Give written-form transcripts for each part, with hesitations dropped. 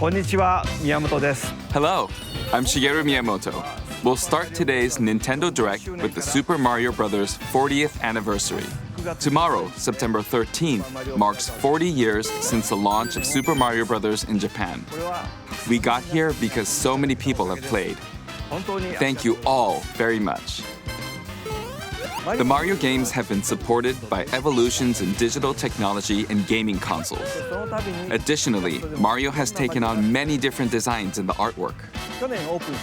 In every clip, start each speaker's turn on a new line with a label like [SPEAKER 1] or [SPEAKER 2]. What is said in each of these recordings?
[SPEAKER 1] Konnichiwa, Miyamoto desu.
[SPEAKER 2] Hello, I'm Shigeru Miyamoto. We'll start today's Nintendo Direct with the Super Mario Bros. 40th anniversary. Tomorrow, September 13th, marks 40 years since the launch of Super Mario Bros. In Japan. We got here because so many people have played. Thank you all very much. The Mario games have been supported by evolutions in digital technology and gaming consoles. Additionally, Mario has taken on many different designs in the artwork.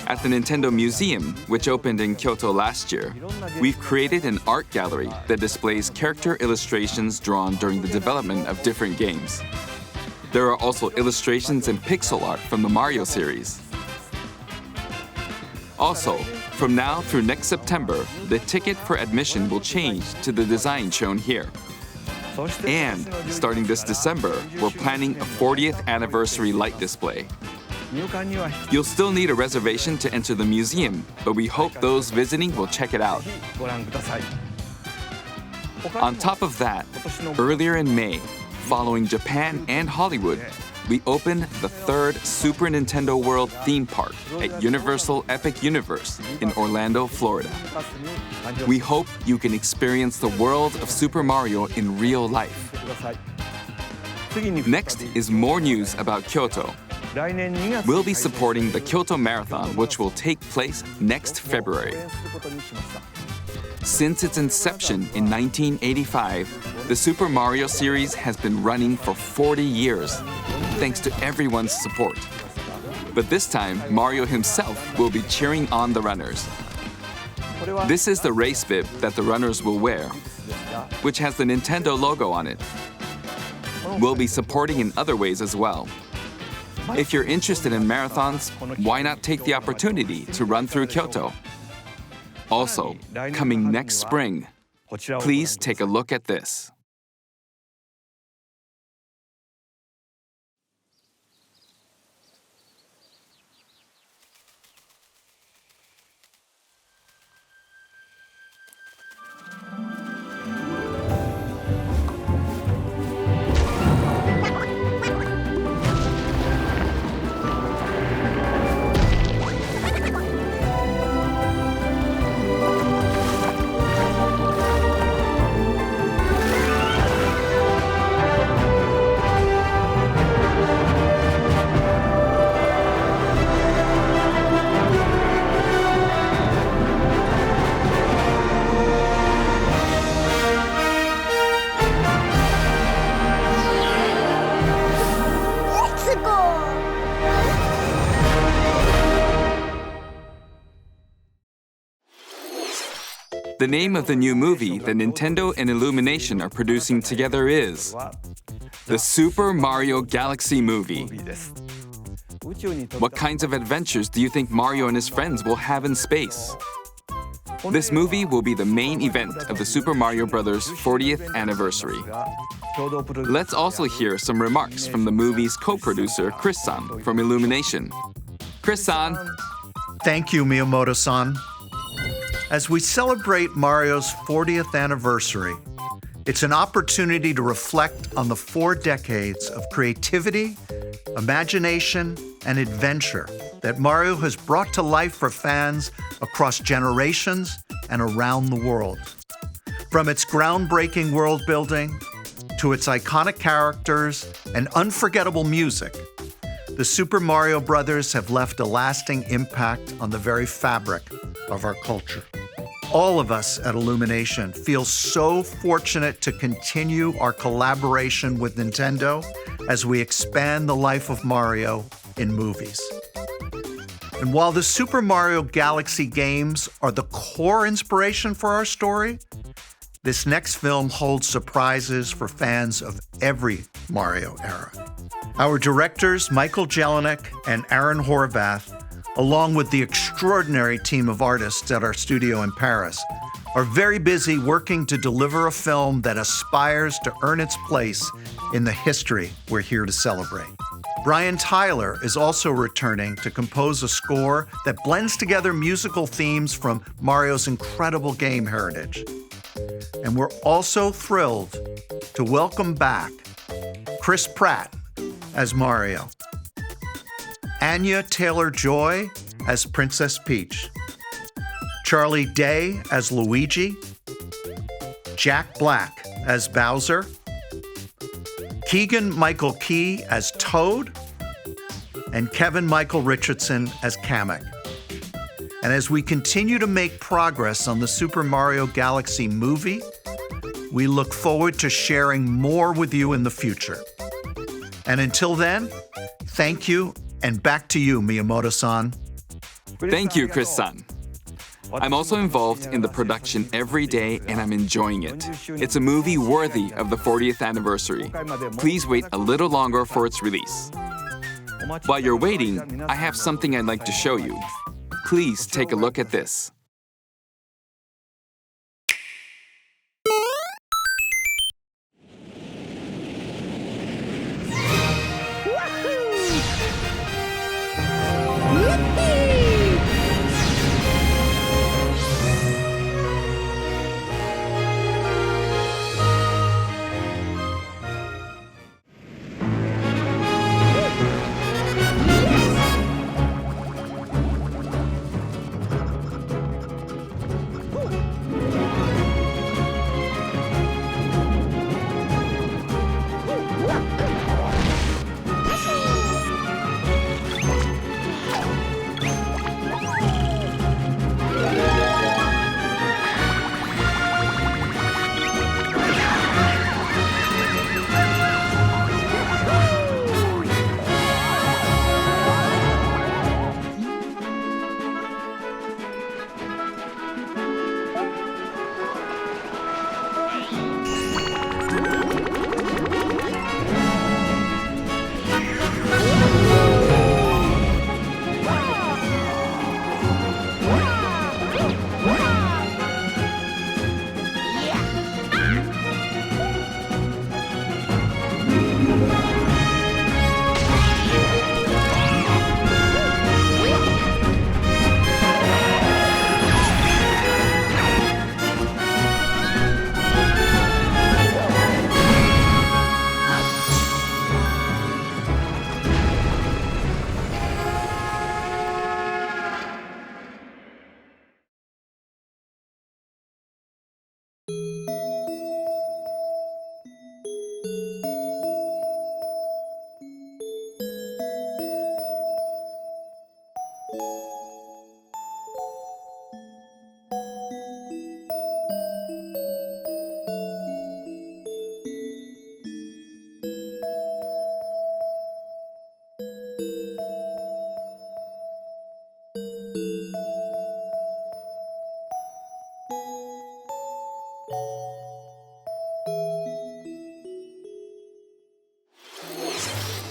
[SPEAKER 2] At the Nintendo Museum, which opened in Kyoto last year, we've created an art gallery that displays character illustrations drawn during the development of different games. There are also illustrations and pixel art from the Mario series. Also, from now through next September, the ticket for admission will change to the design shown here. And starting this December, we're planning a 40th anniversary light display. You'll still need a reservation to enter the museum, but we hope those visiting will check it out. On top of that, earlier in May, following Japan and Hollywood, we opened the third Super Nintendo World theme park at Universal Epic Universe in Orlando, Florida. We hope you can experience the world of Super Mario in real life. Next is more news about Kyoto. We'll be supporting the Kyoto Marathon, which will take place next February. Since its inception in 1985, the Super Mario series has been running for 40 years, thanks to everyone's support. But this time, Mario himself will be cheering on the runners. This is the race bib that the runners will wear, which has the Nintendo logo on it. We'll be supporting in other ways as well. If you're interested in marathons, why not take the opportunity to run through Kyoto? Also, coming next spring, please take a look at this. The name of the new movie that Nintendo and Illumination are producing together is the Super Mario Galaxy Movie. What kinds of adventures do you think Mario and his friends will have in space? This movie will be the main event of the Super Mario Bros. 40th anniversary. Let's also hear some remarks from the movie's co-producer, Chris-san, from Illumination. Chris-san.
[SPEAKER 3] Thank you, Miyamoto-san. As we celebrate Mario's 40th anniversary, it's an opportunity to reflect on the 4 decades of creativity, imagination, and adventure that Mario has brought to life for fans across generations and around the world. From its groundbreaking world building to its iconic characters and unforgettable music, The Super Mario Brothers have left a lasting impact on the very fabric of our culture. All of us at Illumination feel so fortunate to continue our collaboration with Nintendo as we expand the life of Mario in movies. And while the Super Mario Galaxy games are the core inspiration for our story, this next film holds surprises for fans of every Mario era. Our directors, Michael Jelinek and Aaron Horvath, along with the extraordinary team of artists at our studio in Paris, are very busy working to deliver a film that aspires to earn its place in the history we're here to celebrate. Brian Tyler is also returning to compose a score that blends together musical themes from Mario's incredible game heritage. And we're also thrilled to welcome back Chris Pratt as Mario, Anya Taylor-Joy as Princess Peach, Charlie Day as Luigi, Jack Black as Bowser, Keegan-Michael Key as Toad, and Kevin Michael Richardson as Kamek. And as we continue to make progress on the Super Mario Galaxy movie, we look forward to sharing more with you in the future. And until then, thank you, and back to you, Miyamoto-san.
[SPEAKER 2] Thank you, Chris-san. I'm also involved in the production every day, and I'm enjoying it. It's a movie worthy of the 40th anniversary. Please wait a little longer for its release. While you're waiting, I have something I'd like to show you. Please take a look at this.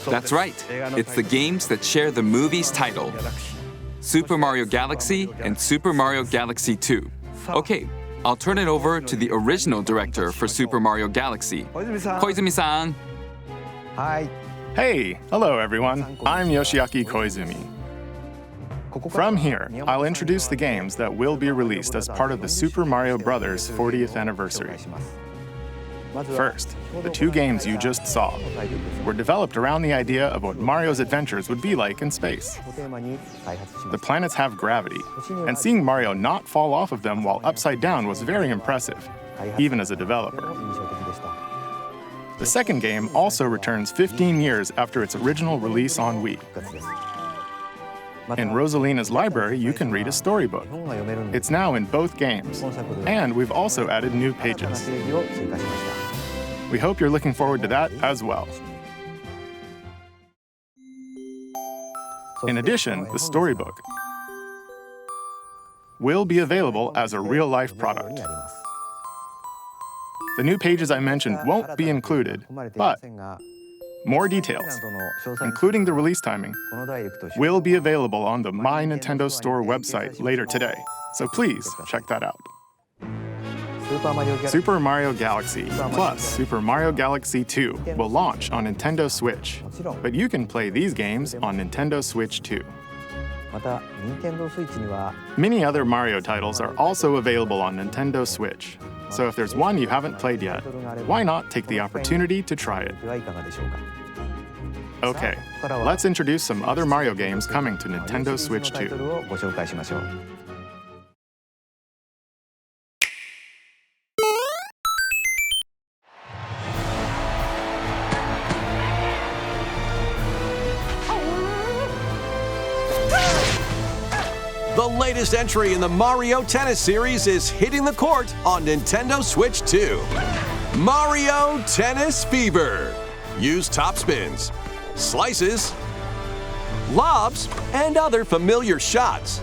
[SPEAKER 2] That's right. It's the games that share the movie's title. Super Mario Galaxy and Super Mario Galaxy 2. Okay, I'll turn it over to the original director for Super Mario Galaxy, Koizumi-san.
[SPEAKER 1] Hi.
[SPEAKER 4] Hey, hello everyone. I'm Yoshiaki Koizumi. From here, I'll introduce the games that will be released as part of the Super Mario Bros. 40th anniversary. First, the two games you just saw were developed around the idea of what Mario's adventures would be like in space. The planets have gravity, and seeing Mario not fall off of them while upside down was very impressive, even as a developer. The second game also returns 15 years after its original release on Wii. In Rosalina's library, you can read a storybook. It's now in both games, and we've also added new pages. We hope you're looking forward to that as well. In addition, the storybook will be available as a real-life product. The new pages I mentioned won't be included, but more details, including the release timing, will be available on the My Nintendo Store website later today, so please check that out. Super Mario Galaxy plus Super Mario Galaxy 2 will launch on Nintendo Switch, but you can play these games on Nintendo Switch too. Many other Mario titles are also available on Nintendo Switch, so if there's one you haven't played yet, why not take the opportunity to try it? Okay, let's introduce some other Mario games coming to Nintendo Switch 2.
[SPEAKER 1] The latest entry in the Mario Tennis series is hitting the court on Nintendo Switch 2. Mario Tennis Fever. Use topspins, slices, lobs, and other familiar shots.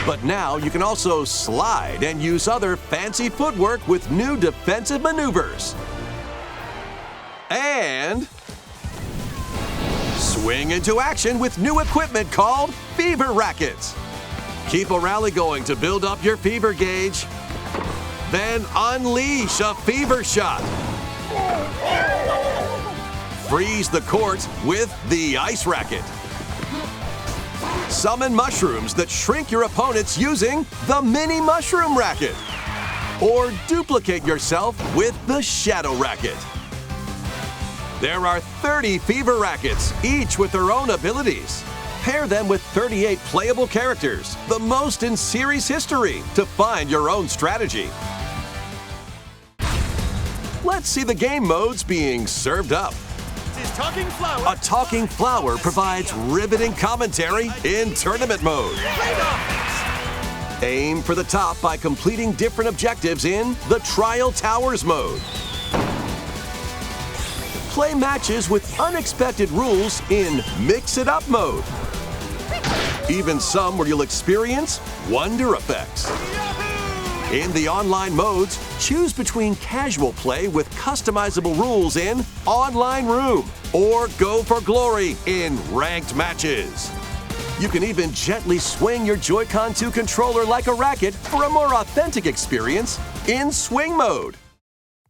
[SPEAKER 1] But now you can also slide and use other fancy footwork with new defensive maneuvers. And swing into action with new equipment called Fever Rackets. Keep a rally going to build up your fever gauge. Then unleash a fever shot. Freeze the court with the Ice Racket. Summon mushrooms that shrink your opponents using the Mini Mushroom Racket. Or duplicate yourself with the Shadow Racket. There are 30 Fever Rackets, each with their own abilities. Pair them with 38 playable characters, the most in series history, to find your own strategy. Let's see the game modes being served up. A talking flower provides riveting commentary in tournament mode. Aim for the top by completing different objectives in the Trial Towers mode. Play matches with unexpected rules in Mix It Up mode. Even some where you'll experience wonder effects. In the online modes, choose between casual play with customizable rules in Online Room or Go for Glory in Ranked Matches. You can even gently swing your Joy-Con 2 controller like a racket for a more authentic experience in Swing mode.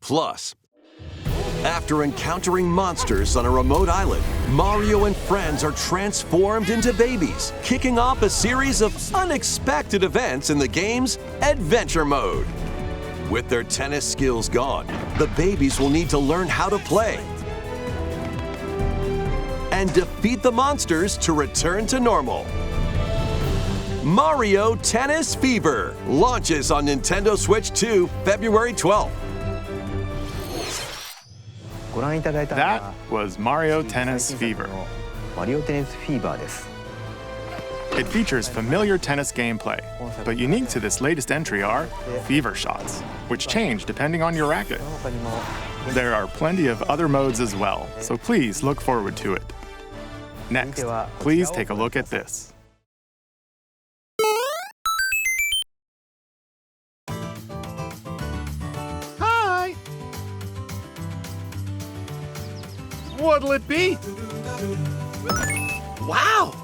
[SPEAKER 1] Plus, after encountering monsters on a remote island, Mario and friends are transformed into babies, kicking off a series of unexpected events in the game's Adventure mode. With their tennis skills gone, the babies will need to learn how to play and defeat the monsters to return to normal. Mario Tennis Fever launches on Nintendo Switch 2 February 12th.
[SPEAKER 4] That was Mario Tennis Fever. It features familiar tennis gameplay, but unique to this latest entry are fever shots, which change depending on your racket. There are plenty of other modes as well, so please look forward to it. Next, please take a look at this.
[SPEAKER 5] Hi! What'll it be?
[SPEAKER 1] Wow!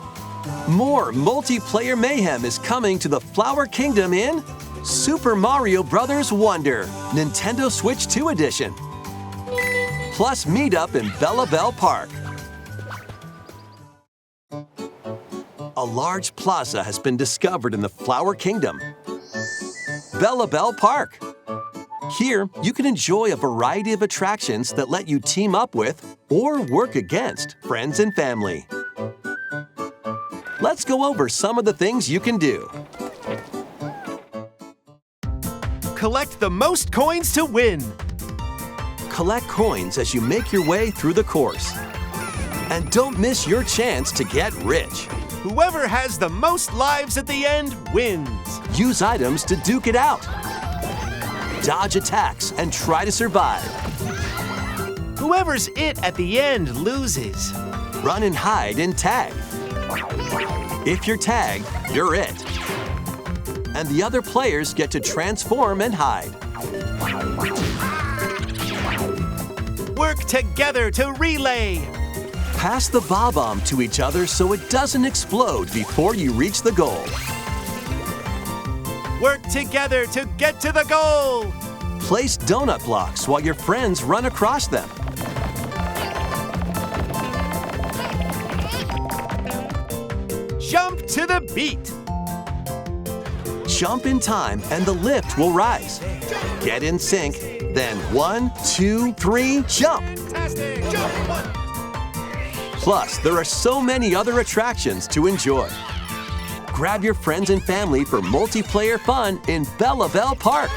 [SPEAKER 1] More multiplayer mayhem is coming to the Flower Kingdom in Super Mario Bros. Wonder, Nintendo Switch 2 Edition. Plus meet up in Bella Bell Park. A large plaza has been discovered in the Flower Kingdom, Bella Bell Park. Here, you can enjoy a variety of attractions that let you team up with or work against friends and family. Let's go over some of the things you can do.
[SPEAKER 5] Collect the most coins to win.
[SPEAKER 1] collect coins as you make your way through the course. And don't miss your chance to get rich.
[SPEAKER 5] Whoever has the most lives at the end wins.
[SPEAKER 1] Use items to duke it out. Dodge attacks and try to survive.
[SPEAKER 5] Whoever's it at the end loses.
[SPEAKER 1] Run and hide and tag. If you're tagged, you're it. And the other players get to transform and hide.
[SPEAKER 5] Work together to relay.
[SPEAKER 1] Pass the bob-omb to each other so it doesn't explode before you reach the goal.
[SPEAKER 5] Work together to get to the goal.
[SPEAKER 1] Place donut blocks while your friends run across them.
[SPEAKER 5] Jump to the beat.
[SPEAKER 1] Jump in time and the lift will rise. Get in sync, then 1, 2, 3, jump! Plus, there are so many other attractions to enjoy. Grab your friends and family for multiplayer fun in Bella Bell Park.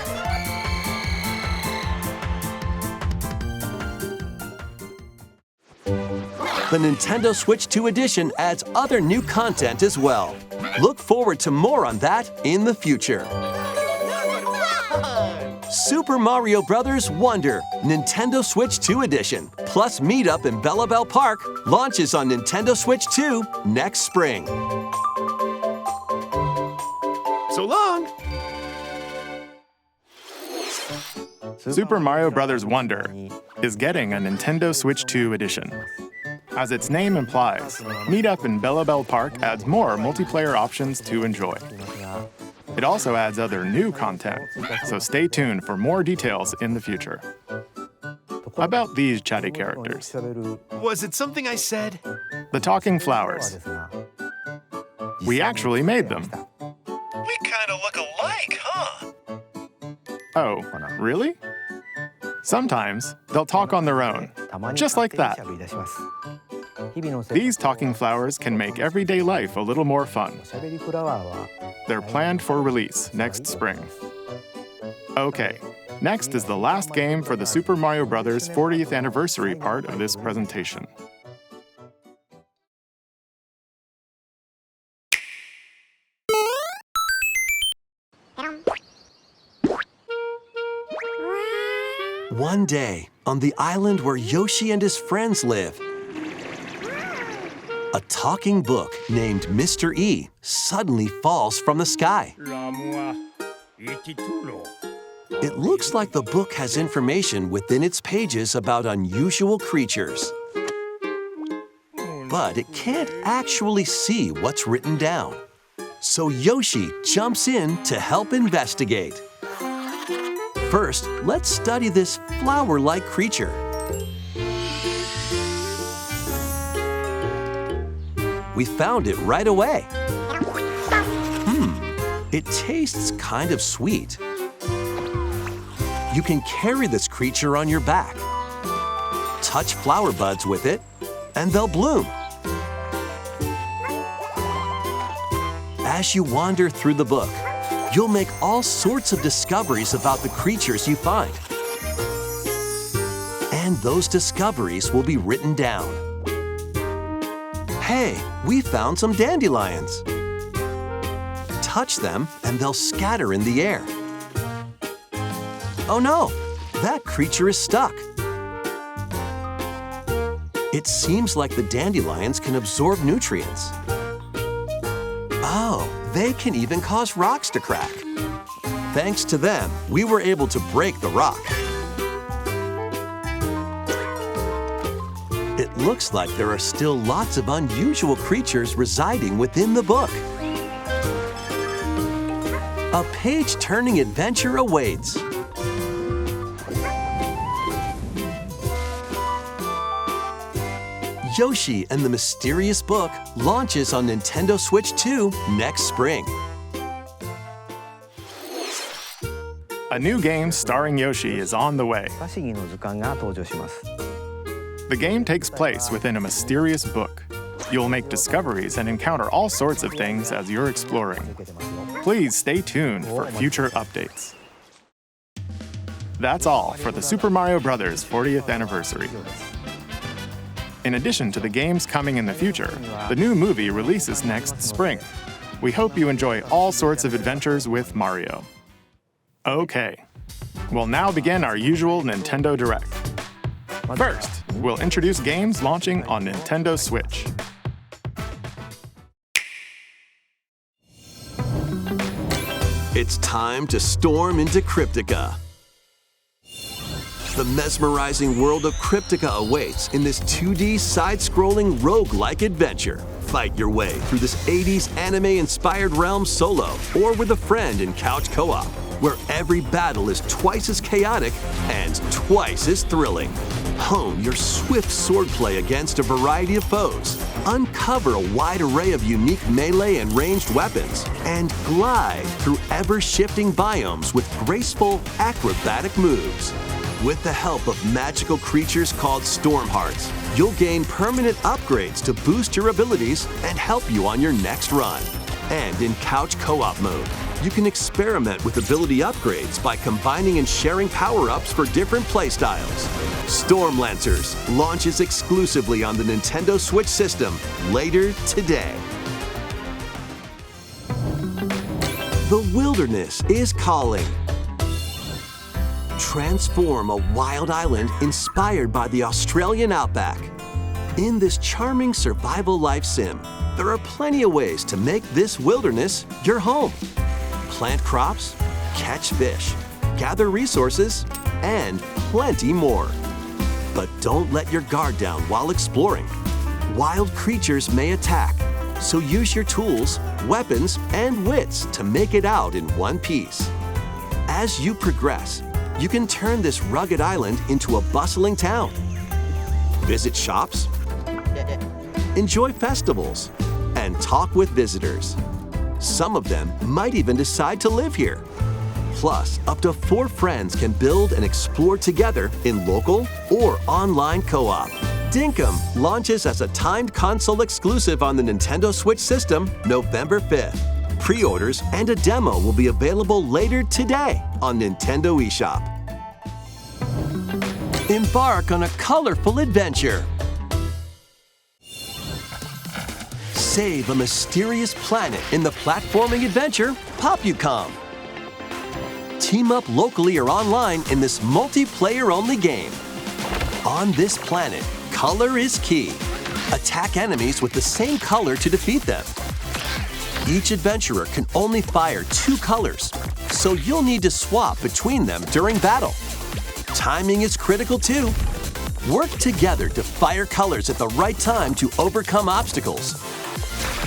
[SPEAKER 1] The Nintendo Switch 2 edition adds other new content as well. Look forward to more on that in the future. Super Mario Bros. Wonder Nintendo Switch 2 edition plus Meet Up in Bella Bell Park launches on Nintendo Switch 2 next spring.
[SPEAKER 5] So long.
[SPEAKER 4] Super Mario Bros. Wonder is getting a Nintendo Switch 2 edition. As its name implies, Meet Up in Bella Bell Park adds more multiplayer options to enjoy. It also adds other new content, so stay tuned for more details in the future. About these chatty characters,
[SPEAKER 5] Was it something I said?
[SPEAKER 4] the talking flowers. We actually made them.
[SPEAKER 5] We kind of look alike, huh?
[SPEAKER 4] Oh, really? Sometimes they'll talk on their own, just like that. These talking flowers can make everyday life a little more fun. They're planned for release next spring. Okay, next is the last game for the Super Mario Bros. 40th anniversary part of this presentation.
[SPEAKER 1] One day, on the island where Yoshi and his friends live, a talking book named Mr. E suddenly falls from the sky. It looks like the book has information within its pages about unusual creatures. But it can't actually see what's written down. So Yoshi jumps in to help investigate. First, let's study this flower-like creature. We found it right away. It tastes kind of sweet. You can carry this creature on your back. Touch flower buds with it, and they'll bloom. As you wander through the book, you'll make all sorts of discoveries about the creatures you find. And those discoveries will be written down. Hey, we found some dandelions. Touch them and they'll scatter in the air. Oh no, that creature is stuck. It seems like the dandelions can absorb nutrients. Oh, they can even cause rocks to crack. Thanks to them, we were able to break the rock. It looks like there are still lots of unusual creatures residing within the book. A page-turning adventure awaits. Yoshi and the Mysterious Book launches on Nintendo Switch 2 next spring.
[SPEAKER 4] A new game starring Yoshi is on the way. The game takes place within a mysterious book. You'll make discoveries and encounter all sorts of things as you're exploring. Please stay tuned for future updates. That's all for the Super Mario Bros. 40th anniversary. In addition to the games coming in the future, the new movie releases next spring. We hope you enjoy all sorts of adventures with Mario. Okay, we'll now begin our usual Nintendo Direct. First, we'll introduce games launching on Nintendo Switch.
[SPEAKER 1] It's time to storm into Cryptica. The mesmerizing world of Cryptica awaits in this 2D side-scrolling roguelike adventure. Fight your way through this 80s anime-inspired realm solo or with a friend in couch co-op, where every battle is twice as chaotic and twice as thrilling. Hone your swift swordplay against a variety of foes, uncover a wide array of unique melee and ranged weapons, and glide through ever-shifting biomes with graceful, acrobatic moves. With the help of magical creatures called Storm Hearts, you'll gain permanent upgrades to boost your abilities and help you on your next run. And in couch co-op mode, you can experiment with ability upgrades by combining and sharing power-ups for different playstyles. Stormlancers launches exclusively on the Nintendo Switch system later today. The wilderness is calling. Transform a wild island inspired by the Australian outback. In this charming survival life sim, there are plenty of ways to make this wilderness your home. Plant crops, catch fish, gather resources, and plenty more. But don't let your guard down while exploring. Wild creatures may attack, so use your tools, weapons, and wits to make it out in one piece. As you progress, you can turn this rugged island into a bustling town. Visit shops, enjoy festivals, and talk with visitors. Some of them might even decide to live here. Plus, up to 4 friends can build and explore together in local or online co-op. Dinkum launches as a timed console exclusive on the Nintendo Switch system November 5th. Pre-orders and a demo will be available later today on Nintendo eShop. Embark on a colorful adventure. Save a mysterious planet in the platforming adventure Popucom. Team up locally or online in this multiplayer-only game. On this planet, color is key. Attack enemies with the same color to defeat them. Each adventurer can only fire 2 colors, so you'll need to swap between them during battle. Timing is critical too. Work together to fire colors at the right time to overcome obstacles.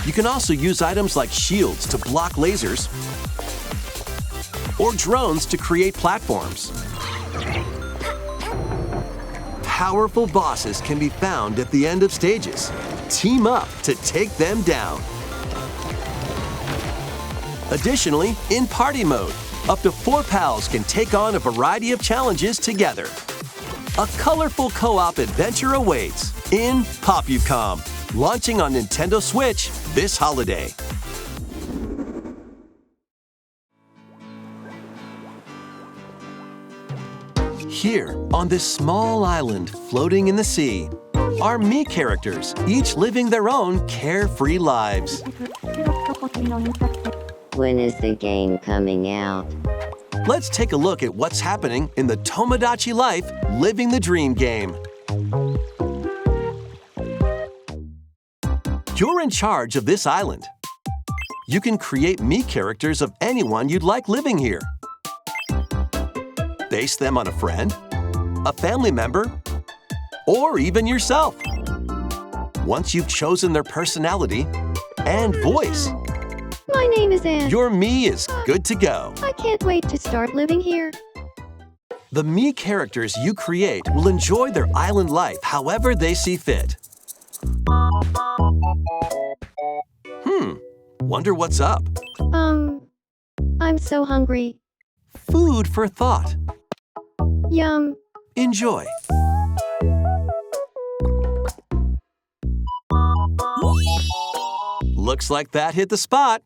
[SPEAKER 1] You can also use items like shields to block lasers or drones to create platforms. Powerful bosses can be found at the end of stages. Team up to take them down. Additionally, in party mode, up to 4 pals can take on a variety of challenges together. A colorful co-op adventure awaits in Popucom, launching on Nintendo Switch this holiday. Here, on this small island floating in the sea, are Mii characters, each living their own carefree lives.
[SPEAKER 6] When is the game coming out?
[SPEAKER 1] Let's take a look at what's happening in the Tomodachi Life Living the Dream game. You're in charge of this island. You can create Mii characters of anyone you'd like living here. Base them on a friend, a family member, or even yourself. Once you've chosen their personality and voice,
[SPEAKER 7] My name is Anne.
[SPEAKER 1] your Mii is good to go.
[SPEAKER 7] I can't wait to start living here.
[SPEAKER 1] The Mii characters you create will enjoy their island life however they see fit. Wonder what's up?
[SPEAKER 7] I'm so hungry.
[SPEAKER 1] Food for thought.
[SPEAKER 7] Yum.
[SPEAKER 1] Enjoy. Looks like that hit the spot.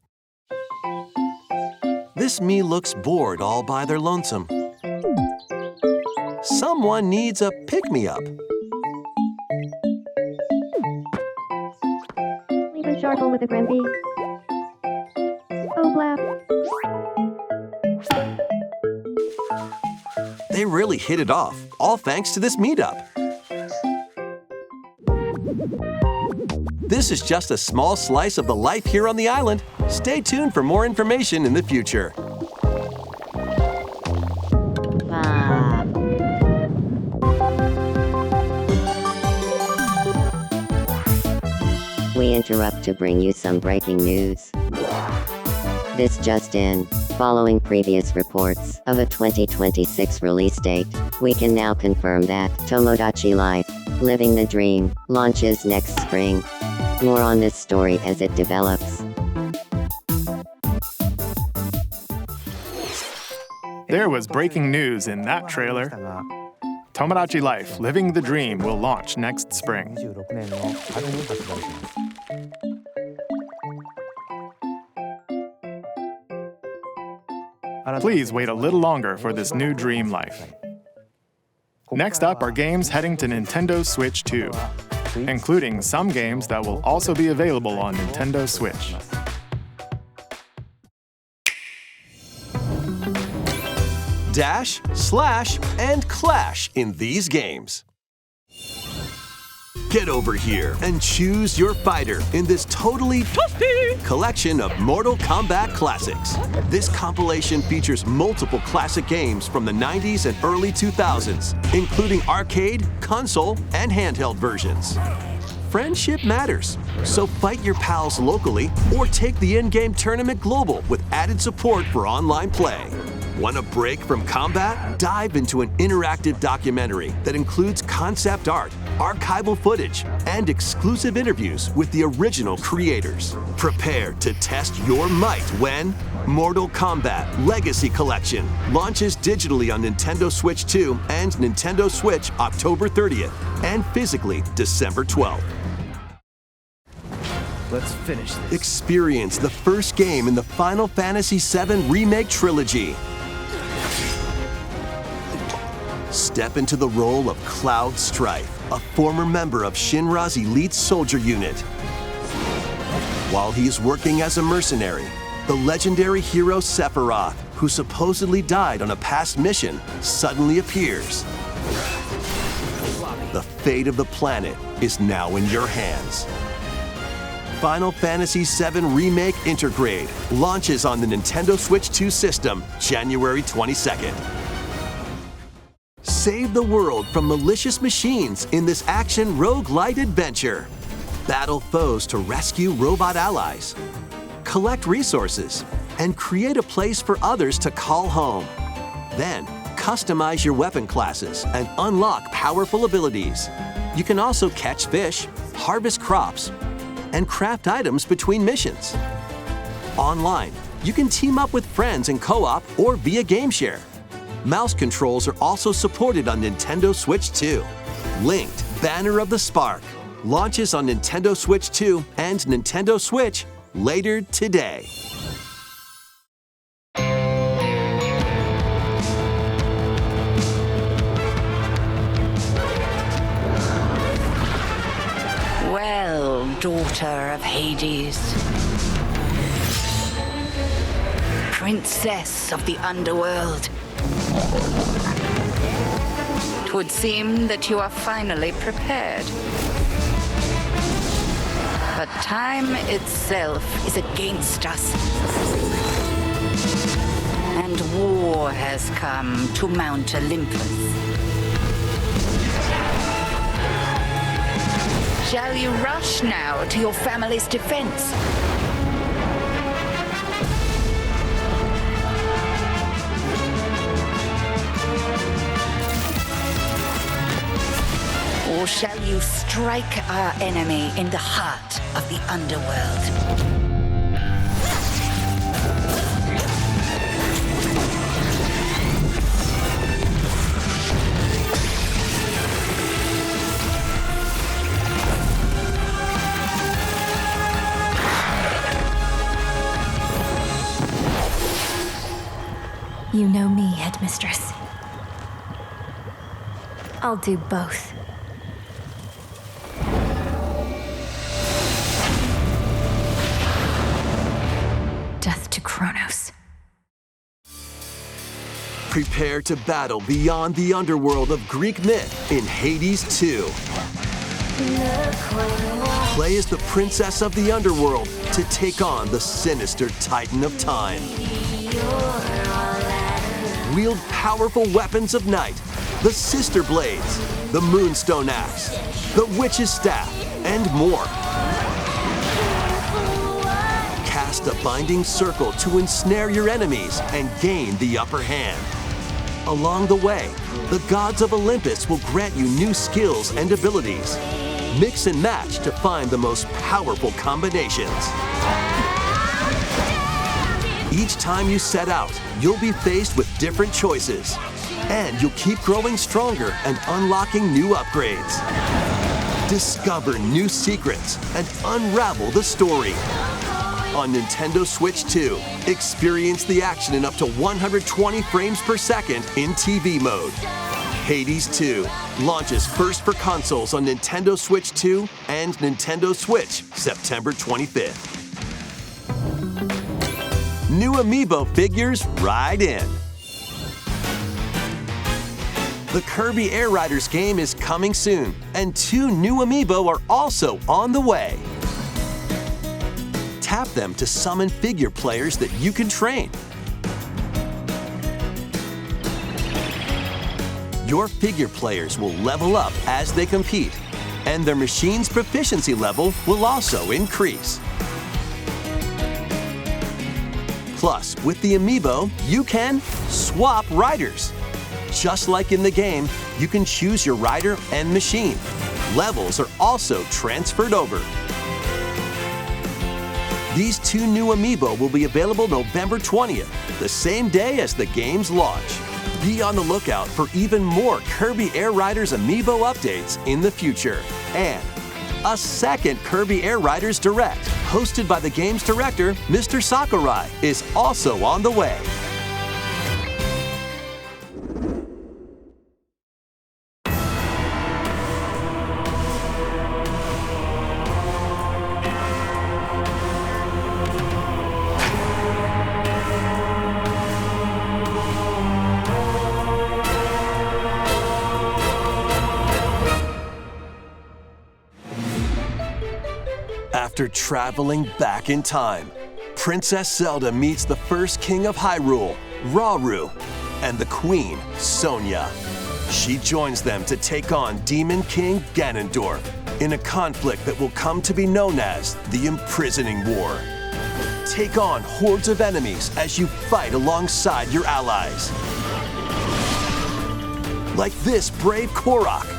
[SPEAKER 1] This Mii looks bored all by their lonesome. someone needs a pick-me-up.
[SPEAKER 7] Leave a Sharple with a Gramby. Oh, blap.
[SPEAKER 1] They really hit it off, all thanks to this meetup. This is just a small slice of the life here on the island. Stay tuned for more information in the future.
[SPEAKER 6] We interrupt to bring you some breaking news. This just in. Following previous reports of a 2026 release date, we can now confirm that Tomodachi Life, Living the Dream, launches next spring. More on this story as it develops.
[SPEAKER 4] There was breaking news in that trailer. Tomodachi Life, Living the Dream will launch next spring. Please wait a little longer for this new dream life. Next up are games heading to Nintendo Switch 2, including some games that will also be available on Nintendo Switch.
[SPEAKER 1] Dash, slash, and clash in these games. Get over here and choose your fighter in this totally toasty collection of Mortal Kombat classics. This compilation features multiple classic games from the 90s and early 2000s, including arcade, console, and handheld versions. Friendship matters, so fight your pals locally or take the in-game tournament global with added support for online play. Want a break from combat? Dive into an interactive documentary that includes concept art, archival footage, and exclusive interviews with the original creators. Prepare to test your might when Mortal Kombat Legacy Collection launches digitally on Nintendo Switch 2 and Nintendo Switch October 30th and physically December 12th.
[SPEAKER 5] Let's finish this.
[SPEAKER 1] Experience the first game in the Final Fantasy VII Remake Trilogy. Step into the role of Cloud Strife, a former member of Shinra's elite soldier unit. While he is working as a mercenary, the legendary hero Sephiroth, who supposedly died on a past mission, suddenly appears. The fate of the planet is now in your hands. Final Fantasy VII Remake Intergrade launches on the Nintendo Switch 2 system January 22nd. Save the world from malicious machines in this action roguelite adventure. Battle foes to rescue robot allies. Collect resources and create a place for others to call home. Then, customize your weapon classes and unlock powerful abilities. You can also catch fish, harvest crops, and craft items between missions. Online, you can team up with friends in co-op or via GameShare. Mouse controls are also supported on Nintendo Switch 2. Linked Banner of the Spark launches on Nintendo Switch 2 and Nintendo Switch later today.
[SPEAKER 8] Well, daughter of Hades, princess of the underworld, it would seem that you are finally prepared. But time itself is against us, and war has come to Mount Olympus. Shall you rush now to your family's defense? Or shall you strike our enemy in the heart of the underworld?
[SPEAKER 9] You know me, Headmistress.
[SPEAKER 7] I'll do both.
[SPEAKER 8] Death to Kronos.
[SPEAKER 1] Prepare to battle beyond the underworld of Greek myth in Hades 2. Play as the princess of the underworld to take on the sinister Titan of Time. Wield powerful weapons of night, the Sister Blades, the Moonstone Axe, the Witch's Staff, and more. Cast a binding circle to ensnare your enemies and gain the upper hand. Along the way, the gods of Olympus will grant you new skills and abilities. Mix and match to find the most powerful combinations. Each time you set out, you'll be faced with different choices. And you'll keep growing stronger and unlocking new upgrades. Discover new secrets and unravel the story. On Nintendo Switch 2, experience the action in up to 120 frames per second in TV mode. Hades 2 launches first for consoles on Nintendo Switch 2 and Nintendo Switch September 25th. New Amiibo figures ride in. The Kirby Air Riders game is coming soon, and 2 new Amiibo are also on the way. Tap them to summon figure players that you can train. Your figure players will level up as they compete, and their machine's proficiency level will also increase. Plus, with the Amiibo, you can swap riders. Just like in the game, you can choose your rider and machine. Levels are also transferred over. These 2 new Amiibo will be available November 20th, the same day as the game's launch. Be on the lookout for even more Kirby Air Riders Amiibo updates in the future. And a second Kirby Air Riders Direct, hosted by the game's director, Mr. Sakurai, is also on the way. After traveling back in time, Princess Zelda meets the first king of Hyrule, Rauru, and the queen, Sonia. She joins them to take on Demon King Ganondorf in a conflict that will come to be known as the Imprisoning War. Take on hordes of enemies as you fight alongside your allies. Like this brave Korok.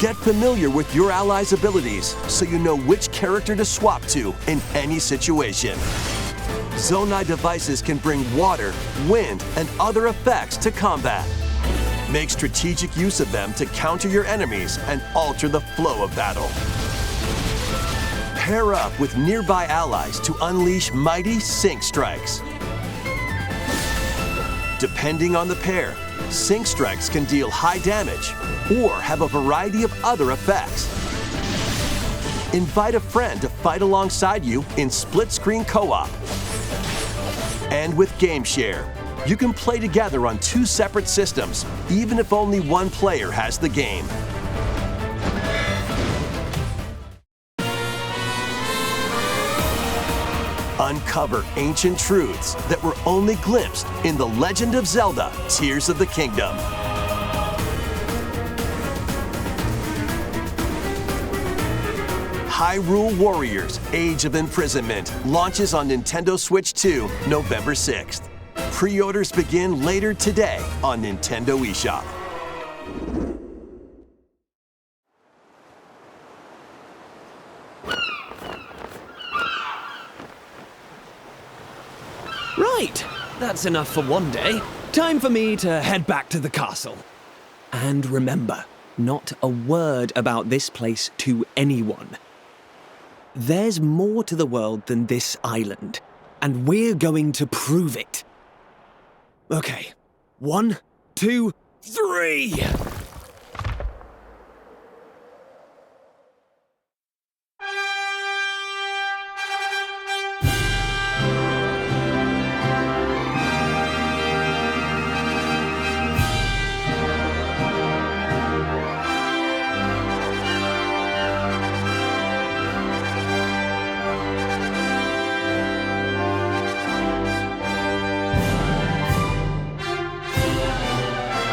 [SPEAKER 1] Get familiar with your allies' abilities so you know which character to swap to in any situation. Zonai devices can bring water, wind, and other effects to combat. Make strategic use of them to counter your enemies and alter the flow of battle. Pair up with nearby allies to unleash mighty sync strikes. Depending on the pair, sync strikes can deal high damage or have a variety of other effects. Invite a friend to fight alongside you in split-screen co-op. And with GameShare, you can play together on 2 separate systems, even if only one player has the game. Uncover ancient truths that were only glimpsed in The Legend of Zelda: Tears of the Kingdom. Hyrule Warriors: Age of Imprisonment launches on Nintendo Switch 2 November 6th. Pre-orders begin later today on Nintendo eShop.
[SPEAKER 9] Right, that's enough for one day. Time for me to head back to the castle. And remember, not a word about this place to anyone. There's more to the world than this island, and we're going to prove it. Okay, 1, 2, 3!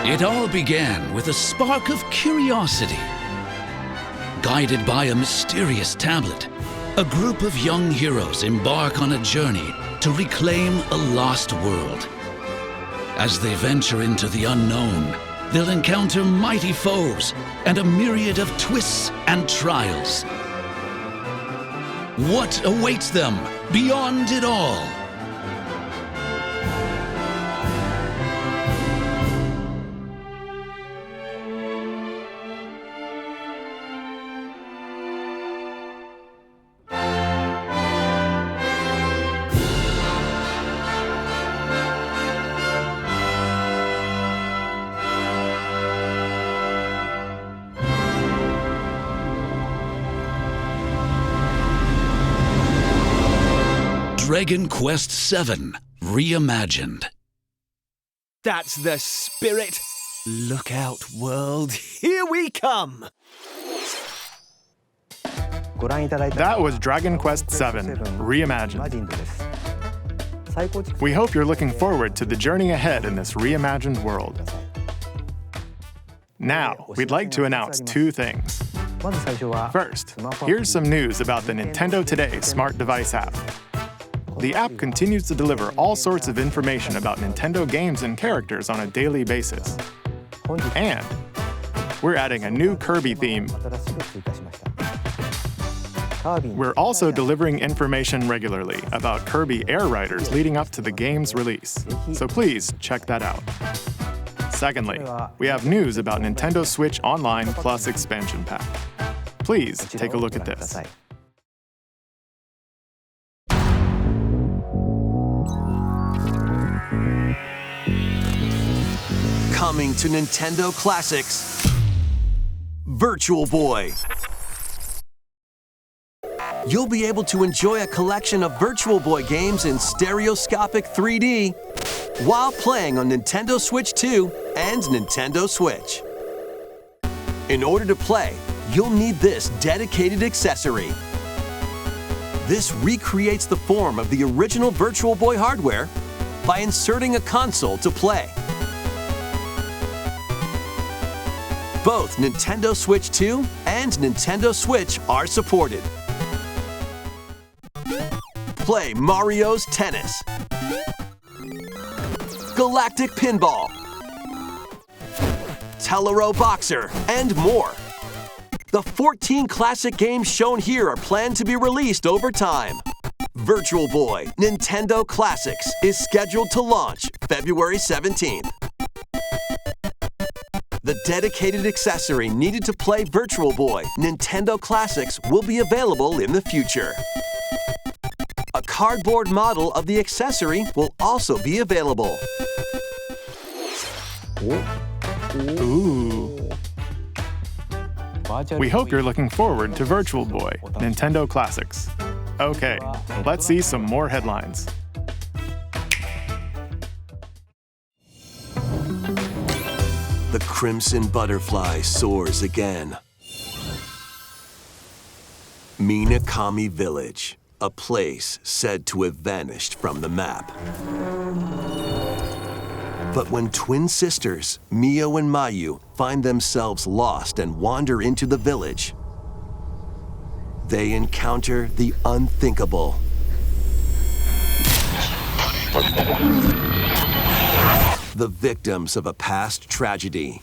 [SPEAKER 10] It all began with a spark of curiosity. Guided by a mysterious tablet, a group of young heroes embark on a journey to reclaim a lost world. As they venture into the unknown, they'll encounter mighty foes and a myriad of twists and trials. What awaits them beyond it all? Dragon Quest VII Reimagined.
[SPEAKER 9] That's the spirit. Look out, world. Here we come.
[SPEAKER 4] That was Dragon Quest VII Reimagined. We hope you're looking forward to the journey ahead in this reimagined world. Now, we'd like to announce 2 things. First, here's some news about the Nintendo Today smart device app. The app continues to deliver all sorts of information about Nintendo games and characters on a daily basis. And we're adding a new Kirby theme. We're also delivering information regularly about Kirby Air Riders leading up to the game's release, so please check that out. Secondly, we have news about Nintendo Switch Online Plus Expansion Pack. Please take a look at this.
[SPEAKER 1] Coming to Nintendo Classics, Virtual Boy. You'll be able to enjoy a collection of Virtual Boy games in stereoscopic 3D while playing on Nintendo Switch 2 and Nintendo Switch. In order to play, you'll need this dedicated accessory. This recreates the form of the original Virtual Boy hardware by inserting a console to play. Both Nintendo Switch 2 and Nintendo Switch are supported. Play Mario's Tennis, Galactic Pinball, Telero Boxer, and more. The 14 classic games shown here are planned to be released over time. Virtual Boy Nintendo Classics is scheduled to launch February 17th. The dedicated accessory needed to play Virtual Boy Nintendo Classics will be available in the future. A cardboard model of the accessory will also be available.
[SPEAKER 4] Ooh. We hope you're looking forward to Virtual Boy Nintendo Classics. Okay, let's see some more headlines.
[SPEAKER 1] The Crimson Butterfly soars again. Minakami Village, a place said to have vanished from the map. But when twin sisters, Mio and Mayu, find themselves lost and wander into the village, they encounter the unthinkable. The victims of a past tragedy.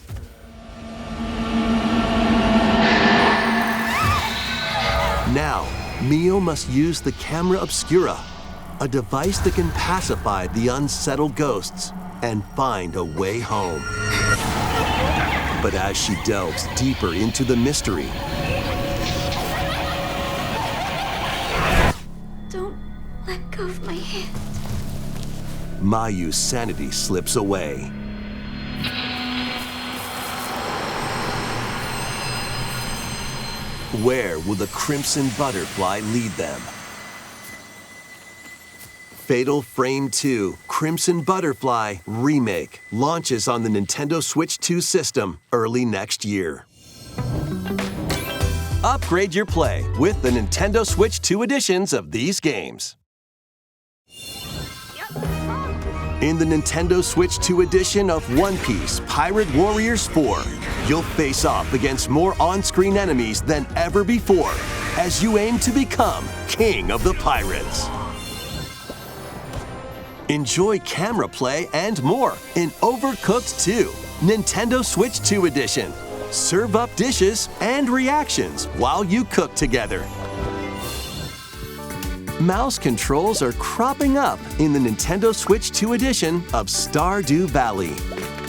[SPEAKER 1] Now, Mio must use the Camera Obscura, a device that can pacify the unsettled ghosts and find a way home. But as she delves deeper into the mystery,
[SPEAKER 11] don't let go of my hand.
[SPEAKER 1] Mayu's sanity slips away. Where will the Crimson Butterfly lead them? Fatal Frame 2 Crimson Butterfly Remake launches on the Nintendo Switch 2 system early next year. Upgrade your play with the Nintendo Switch 2 editions of these games. In the Nintendo Switch 2 edition of One Piece Pirate Warriors 4, you'll face off against more on-screen enemies than ever before as you aim to become King of the Pirates. Enjoy camera play and more in Overcooked 2, Nintendo Switch 2 edition. Serve up dishes and reactions while you cook together. Mouse controls are cropping up in the Nintendo Switch 2 edition of Stardew Valley.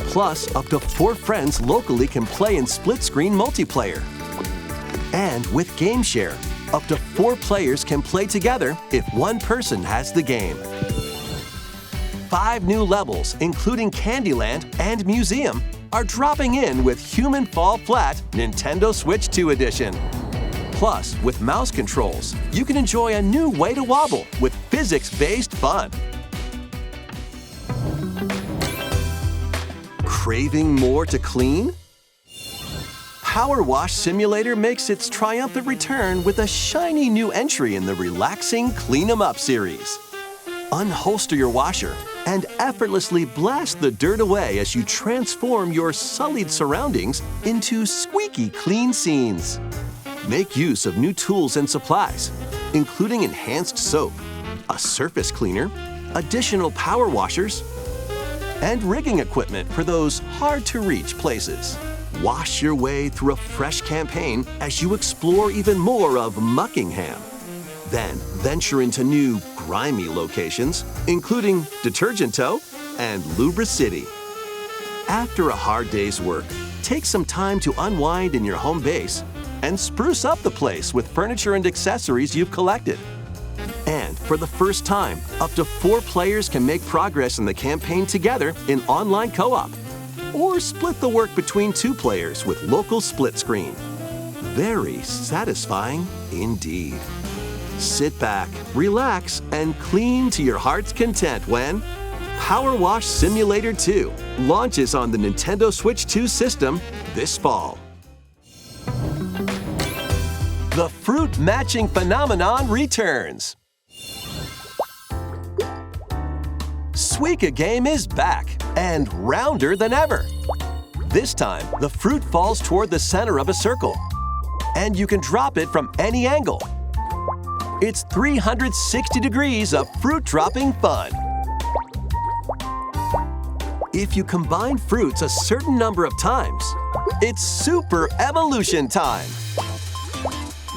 [SPEAKER 1] Plus, up to 4 friends locally can play in split-screen multiplayer. And with GameShare, up to 4 players can play together if one person has the game. 5 new levels, including Candyland and Museum, are dropping in with Human Fall Flat Nintendo Switch 2 edition. Plus, with mouse controls, you can enjoy a new way to wobble with physics-based fun. Craving more to clean? Power Wash Simulator makes its triumphant return with a shiny new entry in the relaxing Clean 'em Up series. Unholster your washer and effortlessly blast the dirt away as you transform your sullied surroundings into squeaky clean scenes. Make use of new tools and supplies, including enhanced soap, a surface cleaner, additional power washers, and rigging equipment for those hard-to-reach places. Wash your way through a fresh campaign as you explore even more of Muckingham. Then venture into new, grimy locations, including Detergento and Lubra City. After a hard day's work, take some time to unwind in your home base and spruce up the place with furniture and accessories you've collected. And for the first time, up to 4 players can make progress in the campaign together in online co-op, or split the work between 2 players with local split screen. Very satisfying indeed. Sit back, relax, and clean to your heart's content when Power Wash Simulator 2 launches on the Nintendo Switch 2 system this fall. The fruit matching phenomenon returns. Suika Game is back and rounder than ever. This time, the fruit falls toward the center of a circle, and you can drop it from any angle. It's 360 degrees of fruit dropping fun. If you combine fruits a certain number of times, it's Super Evolution time.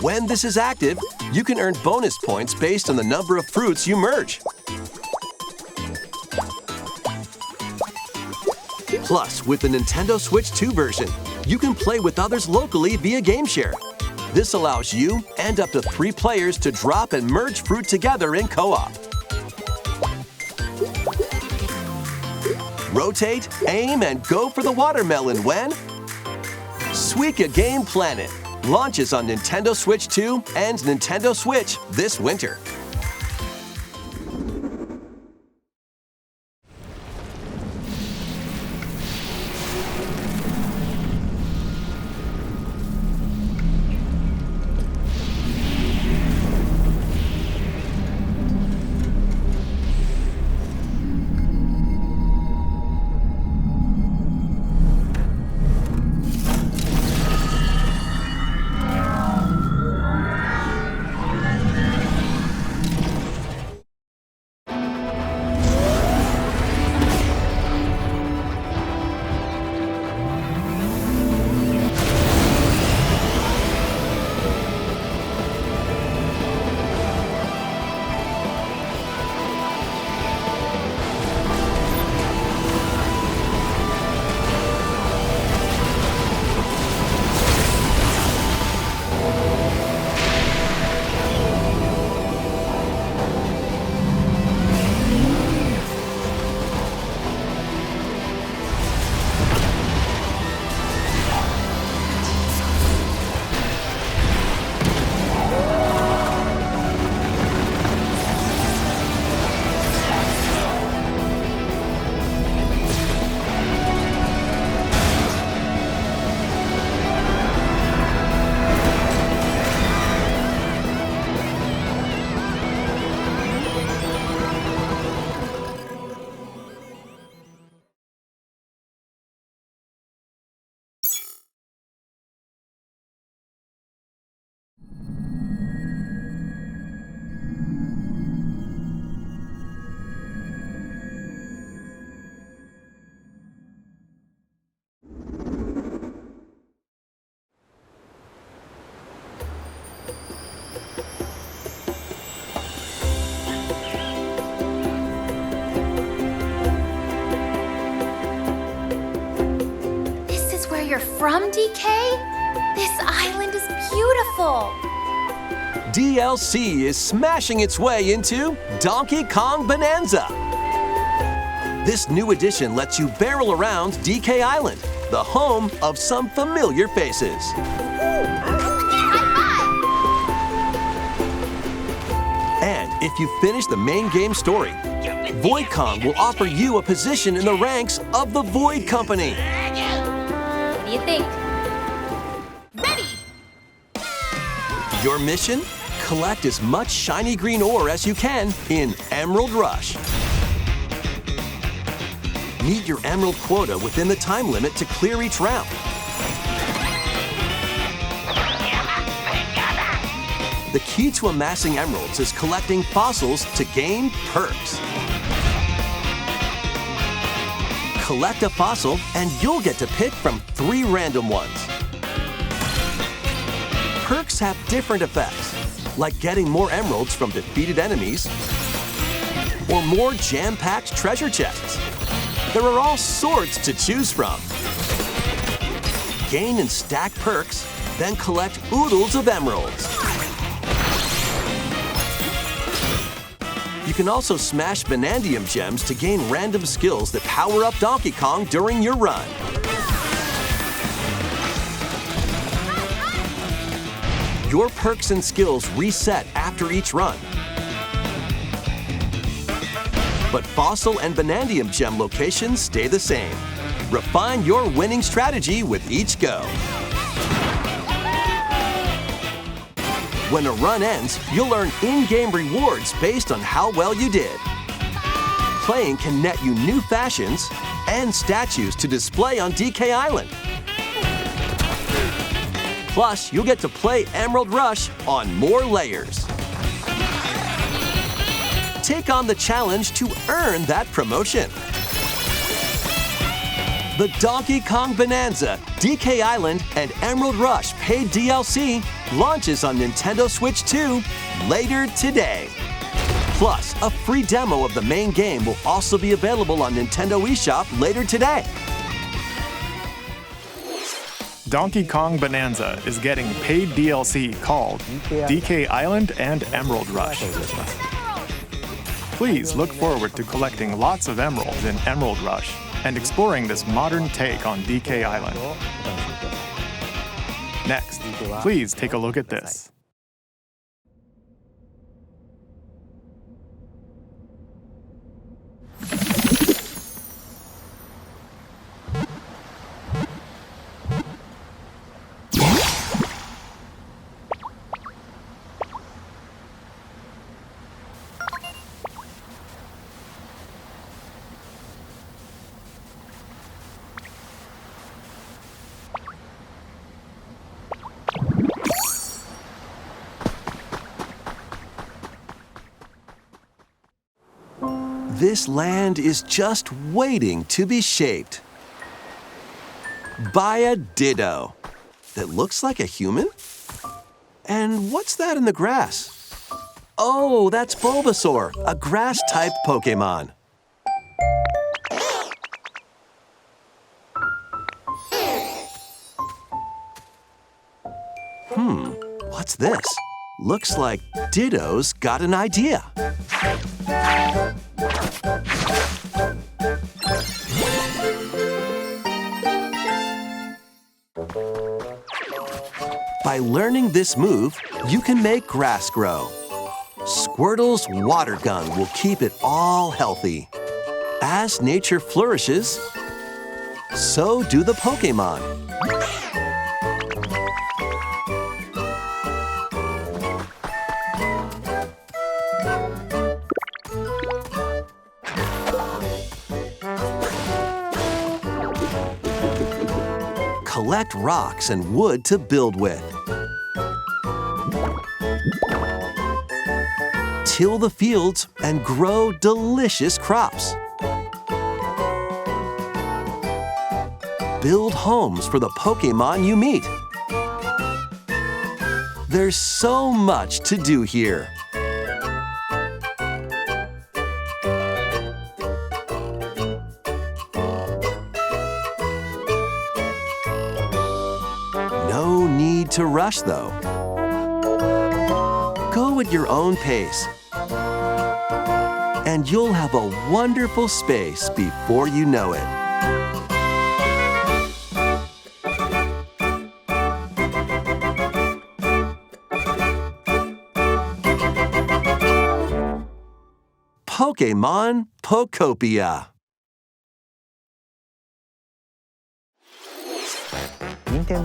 [SPEAKER 1] When this is active, you can earn bonus points based on the number of fruits you merge. Plus, with the Nintendo Switch 2 version, you can play with others locally via GameShare. This allows you and up to 3 players to drop and merge fruit together in co-op. Rotate, aim, and go for the watermelon when Suika Game Planet launches on Nintendo Switch 2 and Nintendo Switch this winter.
[SPEAKER 11] from DK? This island is beautiful.
[SPEAKER 1] DLC is smashing its way into Donkey Kong Bonanza. This new edition lets you barrel around DK Island, the home of some familiar faces. And if you finish the main game story, Void Kong will offer you a position in the ranks of the Void Company.
[SPEAKER 11] What do you think? Ready!
[SPEAKER 1] Your mission? Collect as much shiny green ore as you can in Emerald Rush. Meet your emerald quota within the time limit to clear each round. The key to amassing emeralds is collecting fossils to gain perks. Collect a fossil and you'll get to pick from 3 random ones. Perks have different effects, like getting more emeralds from defeated enemies or more jam-packed treasure chests. There are all sorts to choose from. Gain and stack perks, then collect oodles of emeralds. You can also smash Bonandium gems to gain random skills that power up Donkey Kong during your run. Your perks and skills reset after each run. But Fossil and Bonandium gem locations stay the same. Refine your winning strategy with each go. When a run ends, you'll earn in-game rewards based on how well you did. Playing can net you new fashions and statues to display on DK Island. Plus, you'll get to play Emerald Rush on more layers. Take on the challenge to earn that promotion. The Donkey Kong Bonanza, DK Island, and Emerald Rush paid DLC launches on Nintendo Switch 2 later today. Plus, a free demo of the main game will also be available on Nintendo eShop later today.
[SPEAKER 4] Donkey Kong Bonanza is getting paid DLC called DK Island and Emerald Rush. Please look forward to collecting lots of emeralds in Emerald Rush and exploring this modern take on DK Island. Next, please take a look at this.
[SPEAKER 1] This land is just waiting to be shaped by a Ditto that looks like a human? And what's that in the grass? Oh, that's Bulbasaur, a grass-type Pokémon. What's this? Looks like Ditto's got an idea. By learning this move, you can make grass grow. Squirtle's water gun will keep it all healthy. As nature flourishes, so do the Pokémon. Collect rocks and wood to build with. Till the fields and grow delicious crops. Build homes for the Pokémon you meet. There's so much to do here. need to rush, though. Go at your own pace, and you'll have a wonderful space before you know it. Pokémon Pokopia.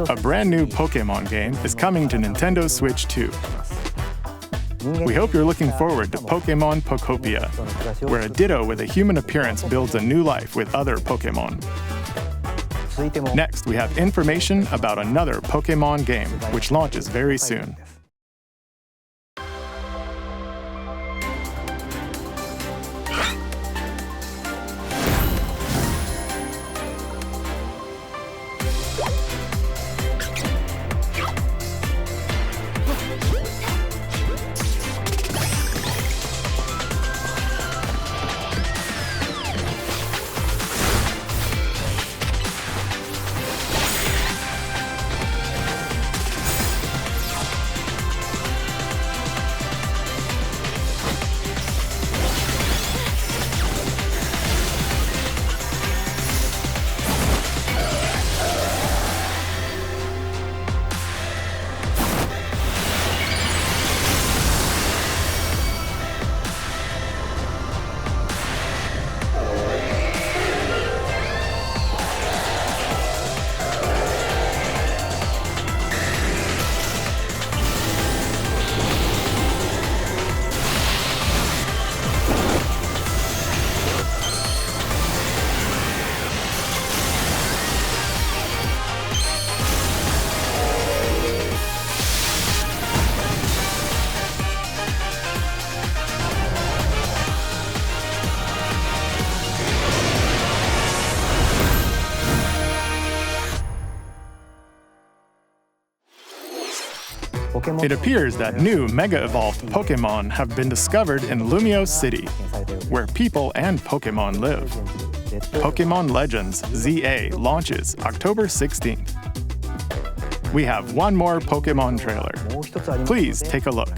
[SPEAKER 4] A brand new Pokémon game is coming to Nintendo Switch 2. We hope you're looking forward to Pokémon Pokopia, where a Ditto with a human appearance builds a new life with other Pokémon. Next, we have information about another Pokémon game, which launches very soon. It appears that new Mega-evolved Pokémon have been discovered in Lumiose City, where people and Pokémon live. Pokémon Legends ZA launches October 16th. We have one more Pokémon trailer. Please take a look.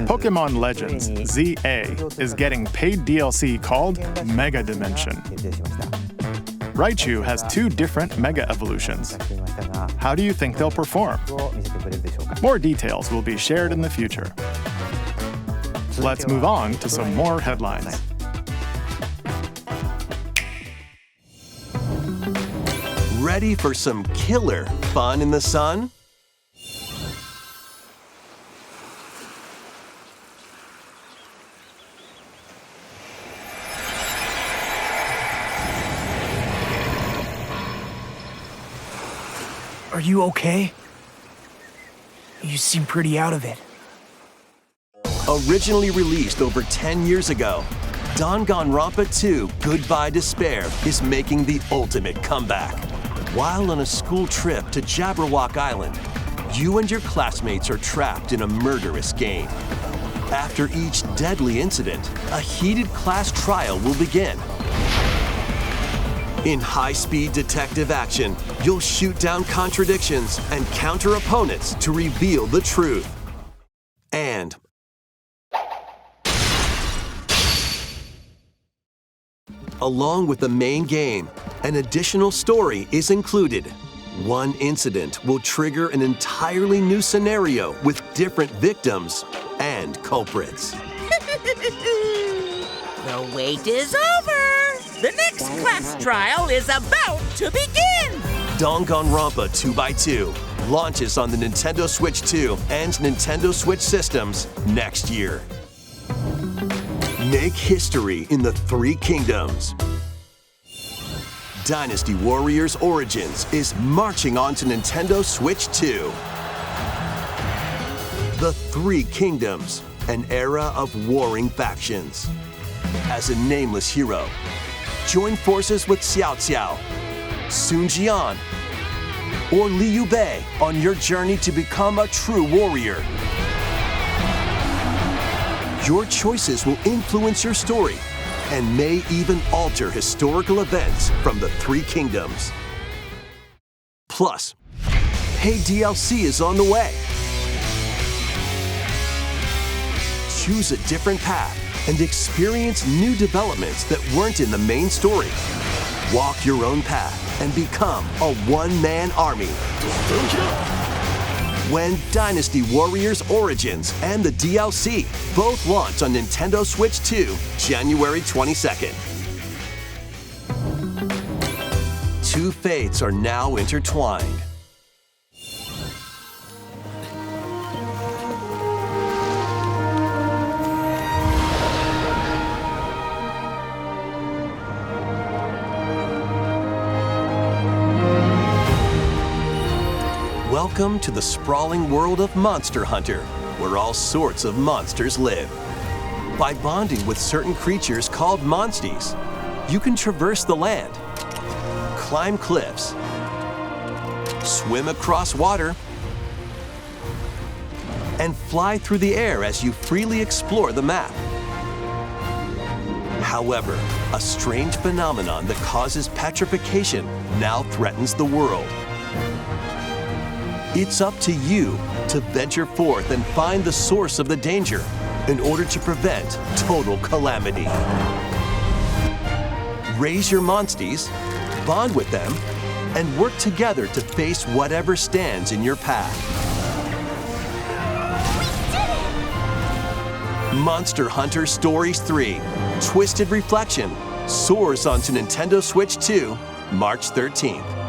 [SPEAKER 4] Pokémon Legends ZA is getting paid DLC called Mega Dimension. Raichu has 2 different Mega Evolutions. How do you think they'll perform? More details will be shared in the future. Let's move on to some more headlines.
[SPEAKER 1] Ready for some killer fun in the sun?
[SPEAKER 12] Are you okay? You seem pretty out of it.
[SPEAKER 1] Originally released over 10 years ago, Danganronpa 2 Goodbye Despair is making the ultimate comeback. While on a school trip to Jabberwock Island, you and your classmates are trapped in a murderous game. After each deadly incident, a heated class trial will begin. In high-speed detective action, you'll shoot down contradictions and counter opponents to reveal the truth. And along with the main game, an additional story is included. One incident will trigger an entirely new scenario with different victims and culprits.
[SPEAKER 13] The wait is over! The next class trial is about to begin!
[SPEAKER 1] Danganronpa 2x2 launches on the Nintendo Switch 2 and Nintendo Switch systems next year. Make history in the Three Kingdoms. Dynasty Warriors Origins is marching on to Nintendo Switch 2. The Three Kingdoms, an era of warring factions. As a nameless hero, join forces with Xiao Xiao, Sun Jian, or Liu Bei on your journey to become a true warrior. Your choices will influence your story and may even alter historical events from the Three Kingdoms. Plus, paid DLC is on the way. Choose a different path and experience new developments that weren't in the main story. Walk your own path and become a one-man army. When Dynasty Warriors Origins and the DLC both launch on Nintendo Switch 2, January 22nd. Two fates are now intertwined. Welcome to the sprawling world of Monster Hunter, where all sorts of monsters live. By bonding with certain creatures called monsties, you can traverse the land, climb cliffs, swim across water, and fly through the air as you freely explore the map. However, a strange phenomenon that causes petrification now threatens the world. It's up to you to venture forth and find the source of the danger in order to prevent total calamity. Raise your monsties, bond with them, and work together to face whatever stands in your path. Monster Hunter Stories 3: Twisted Reflection soars onto Nintendo Switch 2, March 13th.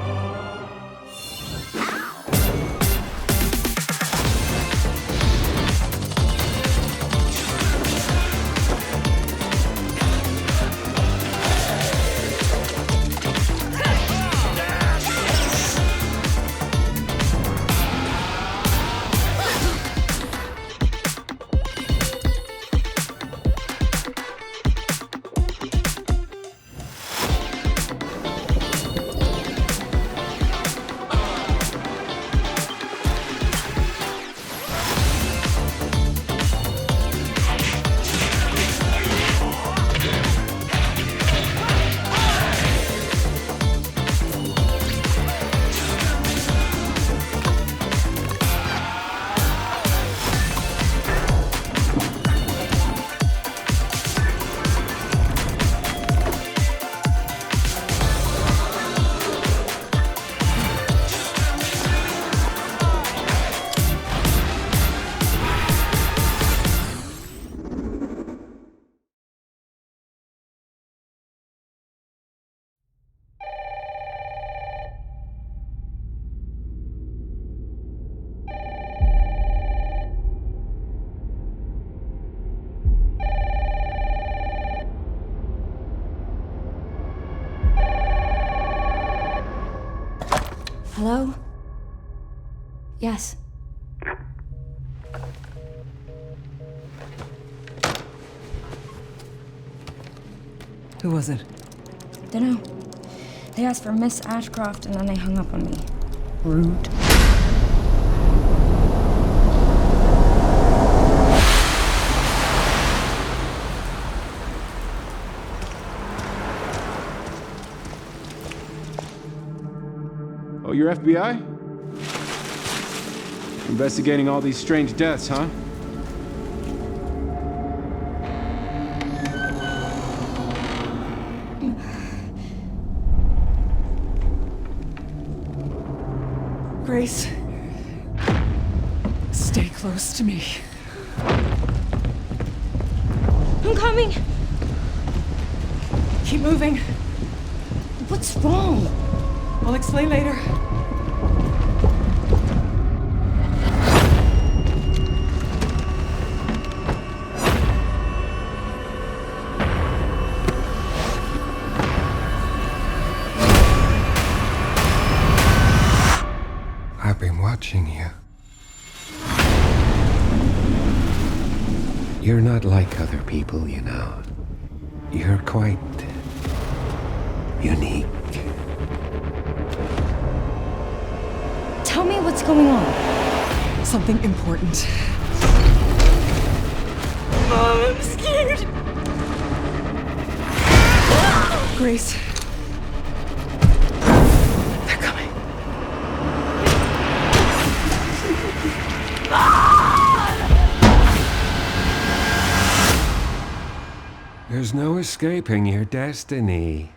[SPEAKER 11] Hello? Yes.
[SPEAKER 14] Who was it?
[SPEAKER 11] Dunno. They asked for Miss Ashcroft and then they hung up on me. Rude.
[SPEAKER 15] Oh, you're FBI? Investigating all these strange deaths, huh?
[SPEAKER 14] Grace, stay close to me.
[SPEAKER 11] I'm coming!
[SPEAKER 14] Keep moving.
[SPEAKER 11] What's wrong?
[SPEAKER 14] I'll explain later.
[SPEAKER 16] watching you. You're not like other people, you know. You're quite unique.
[SPEAKER 11] Tell me what's going on.
[SPEAKER 14] Something important.
[SPEAKER 11] Mom, I'm scared.
[SPEAKER 14] Grace.
[SPEAKER 11] They're coming.
[SPEAKER 16] There's no escaping your destiny.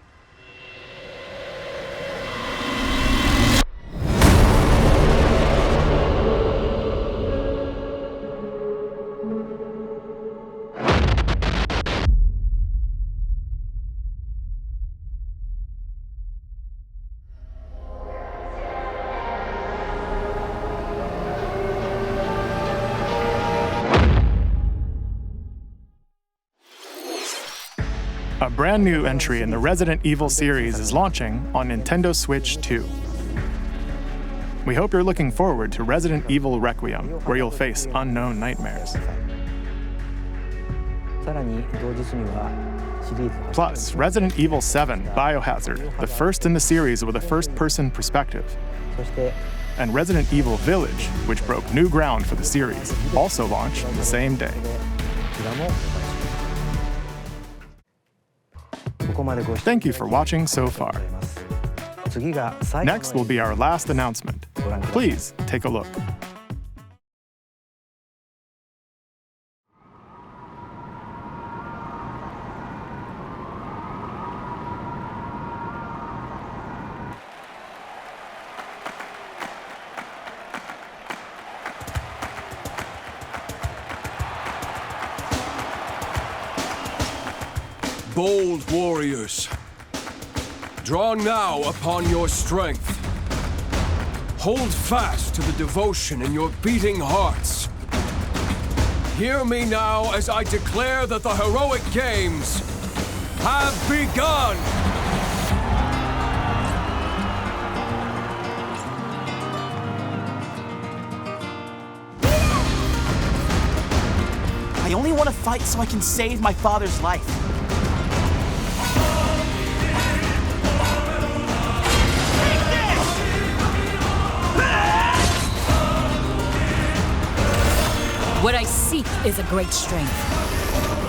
[SPEAKER 4] A brand new entry in the Resident Evil series is launching on Nintendo Switch 2. We hope you're looking forward to Resident Evil Requiem, where you'll face unknown nightmares. Plus, Resident Evil 7 Biohazard, the first in the series with a first-person perspective. And Resident Evil Village, which broke new ground for the series, also launched the same day. Thank you for watching so far. Next will be our last announcement. Please take a look.
[SPEAKER 17] Bold warriors, draw now upon your strength. Hold fast to the devotion in your beating hearts. Hear me now as I declare that the heroic games have begun!
[SPEAKER 18] I only want to fight so I can save my father's life.
[SPEAKER 19] What I seek is a great strength,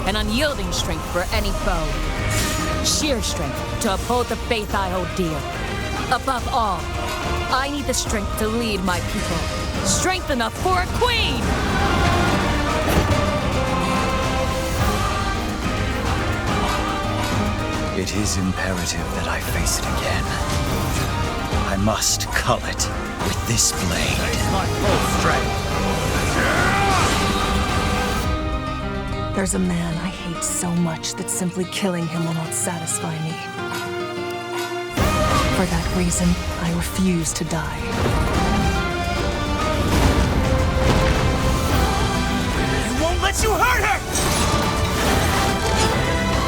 [SPEAKER 19] an unyielding strength for any foe, sheer strength to uphold the faith I hold dear. Above all, I need the strength to lead my people, strength enough for a queen!
[SPEAKER 20] It is imperative that I face it again. I must cull it with this blade. My full strength.
[SPEAKER 21] There's a man I hate so much that simply killing him will not satisfy me. For that reason, I refuse to die.
[SPEAKER 18] I won't let you hurt her!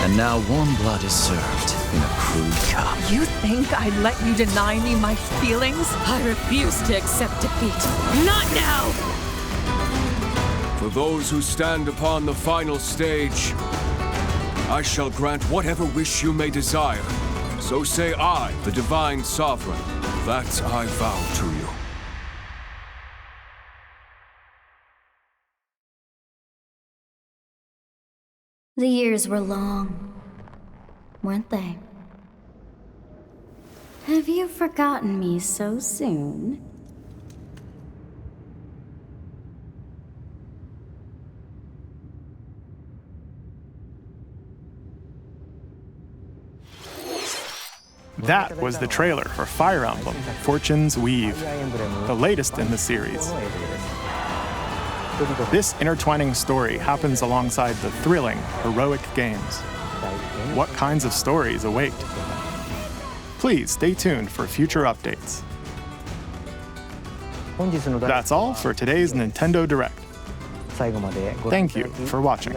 [SPEAKER 20] And now warm blood is served in a crude cup.
[SPEAKER 21] You think I'd let you deny me my feelings?
[SPEAKER 19] I refuse to accept defeat. Not now!
[SPEAKER 17] For those who stand upon the final stage, I shall grant whatever wish you may desire. So say I, the Divine Sovereign, that I vow to you.
[SPEAKER 22] The years were long, weren't they? Have you forgotten me so soon?
[SPEAKER 4] That was the trailer for Fire Emblem Fortune's Weave, the latest in the series. This intertwining story happens alongside the thrilling, heroic games. What kinds of stories await? Please stay tuned for future updates. That's all for today's Nintendo Direct. Thank you for watching.